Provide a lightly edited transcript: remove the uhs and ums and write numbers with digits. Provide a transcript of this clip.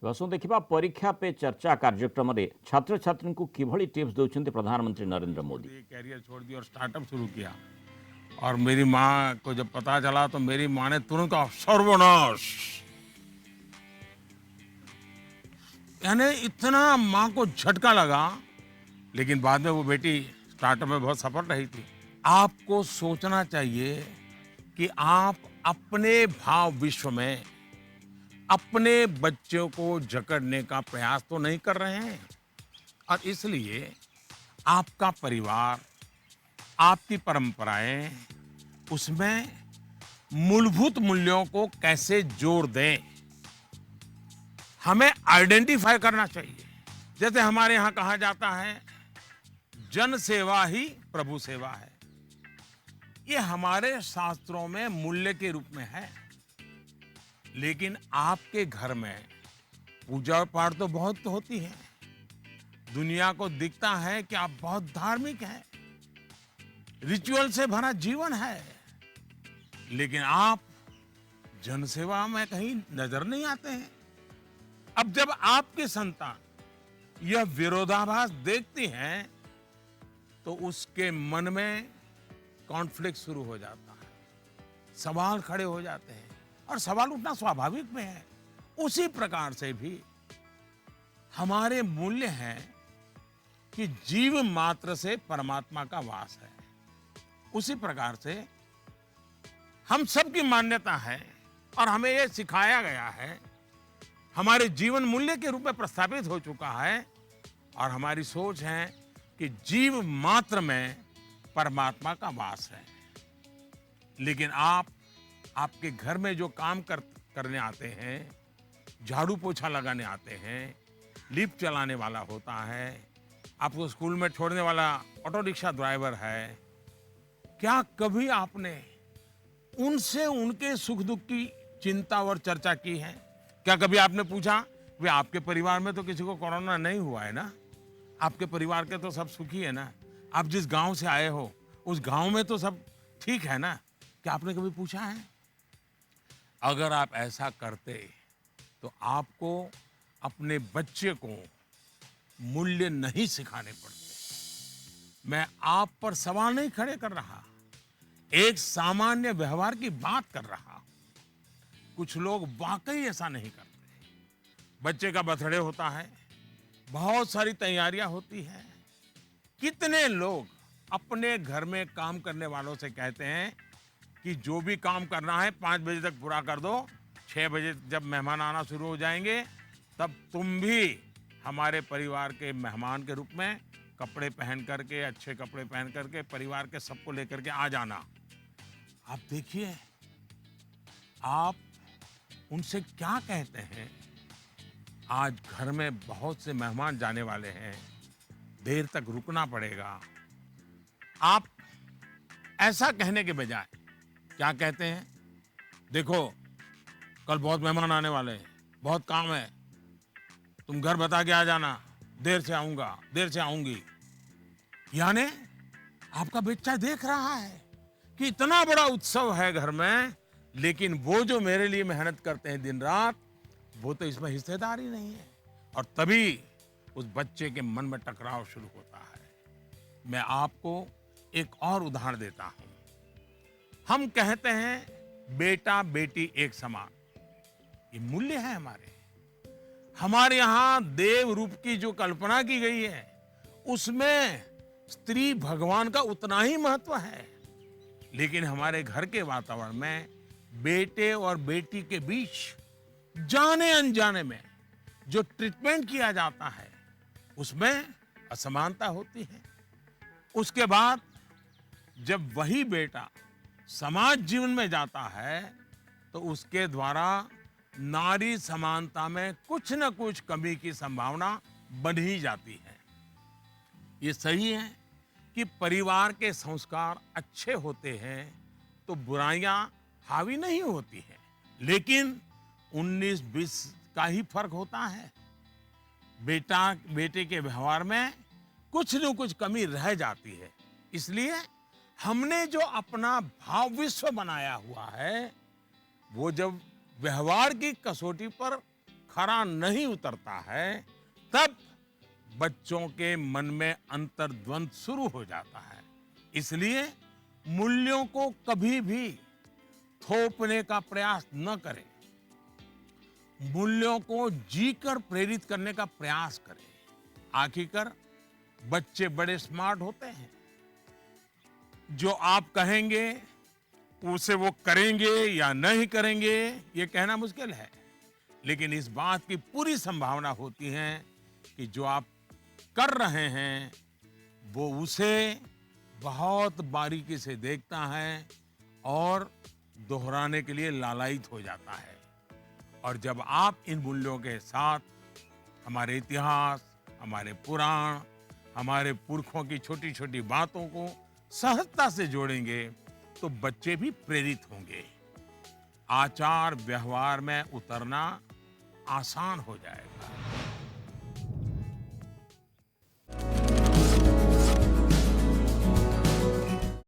बसु देखा परीक्षा पे चर्चा कार्यक्रम में छात्र छात्री को किभली टिप्स दौरान प्रधानमंत्री नरेंद्र मोदी। कैरियर छोड़ दिया और स्टार्टअप शुरू किया। और मेरी माँ को जब पता चला तो मेरी माँ ने तुरंत कहा सर्वनाश। यानी इतना माँ को झटका लगा। लेकिन बाद में वो बेटी स्टार्टअप में बहुत सफल रही थी। आपको सोचना चाहिए कि आप अपने भाव विश्व में अपने बच्चों को जकड़ने का प्रयास तो नहीं कर रहे हैं। और इसलिए आपका परिवार, आपकी परंपराएं, उसमें मूलभूत मूल्यों को कैसे जोड़ दें, हमें आइडेंटिफाई करना चाहिए। जैसे हमारे यहाँ कहा जाता है, जन सेवा ही प्रभु सेवा है। ये हमारे शास्त्रों में मूल्य के रूप में है। लेकिन आपके घर में पूजा पाठ तो बहुत होती है। दुनिया को दिखता है कि आप बहुत धार्मिक हैं, रिचुअल से भरा जीवन है, लेकिन आप जनसेवा में कहीं नजर नहीं आते हैं। अब जब आपकी संतान यह विरोधाभास देखती हैं तो उसके मन में कॉन्फ्लिक्ट शुरू हो जाता है, सवाल खड़े हो जाते हैं। और सवाल उठना स्वाभाविक में है। उसी प्रकार से भी हमारे मूल्य हैं कि जीव मात्र से परमात्मा का वास है। उसी प्रकार से हम सबकी मान्यता है और हमें यह सिखाया गया है, हमारे जीवन मूल्य के रूप में प्रस्थापित हो चुका है। और हमारी सोच है कि जीव मात्र में परमात्मा का वास है। लेकिन आपके घर में जो काम करने आते हैं, झाड़ू पोछा लगाने आते हैं, लिफ्ट चलाने वाला होता है, आपको स्कूल में छोड़ने वाला ऑटो रिक्शा ड्राइवर है, क्या कभी आपने उनसे उनके सुख दुख की चिंता और चर्चा की है? क्या कभी आपने पूछा वे आपके परिवार में तो किसी को कोरोना नहीं हुआ है ना? आपके परिवार के तो सब सुखी है ना? आप जिस गांव से आए हो उस गांव में तो सब ठीक है ना? क्या आपने कभी पूछा है? अगर आप ऐसा करते तो आपको अपने बच्चे को मूल्य नहीं सिखाने पड़ते। मैं आप पर सवाल नहीं खड़े कर रहा, एक सामान्य व्यवहार की बात कर रहा। कुछ लोग वाकई ऐसा नहीं करते। बच्चे का बर्थडे होता है, बहुत सारी तैयारियां होती हैं। कितने लोग अपने घर में काम करने वालों से कहते हैं कि जो भी काम करना है 5 बजे तक पूरा कर दो, 6 बजे जब मेहमान आना शुरू हो जाएंगे तब तुम भी हमारे परिवार के मेहमान के रूप में कपड़े पहन करके, अच्छे कपड़े पहन करके परिवार के सबको लेकर के आ जाना। आप देखिए, आप उनसे क्या कहते हैं? आज घर में बहुत से मेहमान जाने वाले हैं, देर तक रुकना पड़ेगा। आप ऐसा कहने के बजाय क्या कहते हैं? देखो, कल बहुत मेहमान आने वाले हैं, बहुत काम है, तुम घर बता के आ जाना, देर से आऊंगा, देर से आऊंगी। यानी आपका बच्चा देख रहा है कि इतना बड़ा उत्सव है घर में, लेकिन वो जो मेरे लिए मेहनत करते हैं दिन रात, वो तो इसमें हिस्सेदार ही नहीं है। और तभी उस बच्चे के मन में टकराव शुरू होता है। मैं आपको एक और उदाहरण देता हूं। हम कहते हैं बेटा बेटी एक समान, ये मूल्य है हमारे यहां देव रूप की जो कल्पना की गई है, उसमें स्त्री भगवान का उतना ही महत्व है। लेकिन हमारे घर के वातावरण में बेटे और बेटी के बीच जाने अनजाने में जो ट्रीटमेंट किया जाता है, उसमें असमानता होती है। उसके बाद जब वही बेटा समाज जीवन में जाता है तो उसके द्वारा नारी समानता में कुछ न कुछ कमी की संभावना बन ही जाती है। ये सही है कि परिवार के संस्कार अच्छे होते हैं तो बुराइयां हावी नहीं होती हैं, लेकिन 19-20 का ही फर्क होता है। बेटा बेटे के व्यवहार में कुछ न कुछ कमी रह जाती है। इसलिए हमने जो अपना भाव विश्व बनाया हुआ है, वो जब व्यवहार की कसौटी पर खरा नहीं उतरता है, तब बच्चों के मन में अंतर्द्वंद शुरू हो जाता है। इसलिए मूल्यों को कभी भी थोपने का प्रयास न करें। मूल्यों को जीकर प्रेरित करने का प्रयास करें। आखिरकार बच्चे बड़े स्मार्ट होते हैं। जो आप कहेंगे उसे वो करेंगे या नहीं करेंगे, ये कहना मुश्किल है, लेकिन इस बात की पूरी संभावना होती है कि जो आप कर रहे हैं वो उसे बहुत बारीकी से देखता है और दोहराने के लिए लालायित हो जाता है। और जब आप इन मूल्यों के साथ हमारे इतिहास, हमारे पुराण, हमारे पुरखों की छोटी छोटी बातों को सहजता से जोड़ेंगे तो बच्चे भी प्रेरित होंगे। आचार व्यवहार में उतरना आसान हो जाएगा।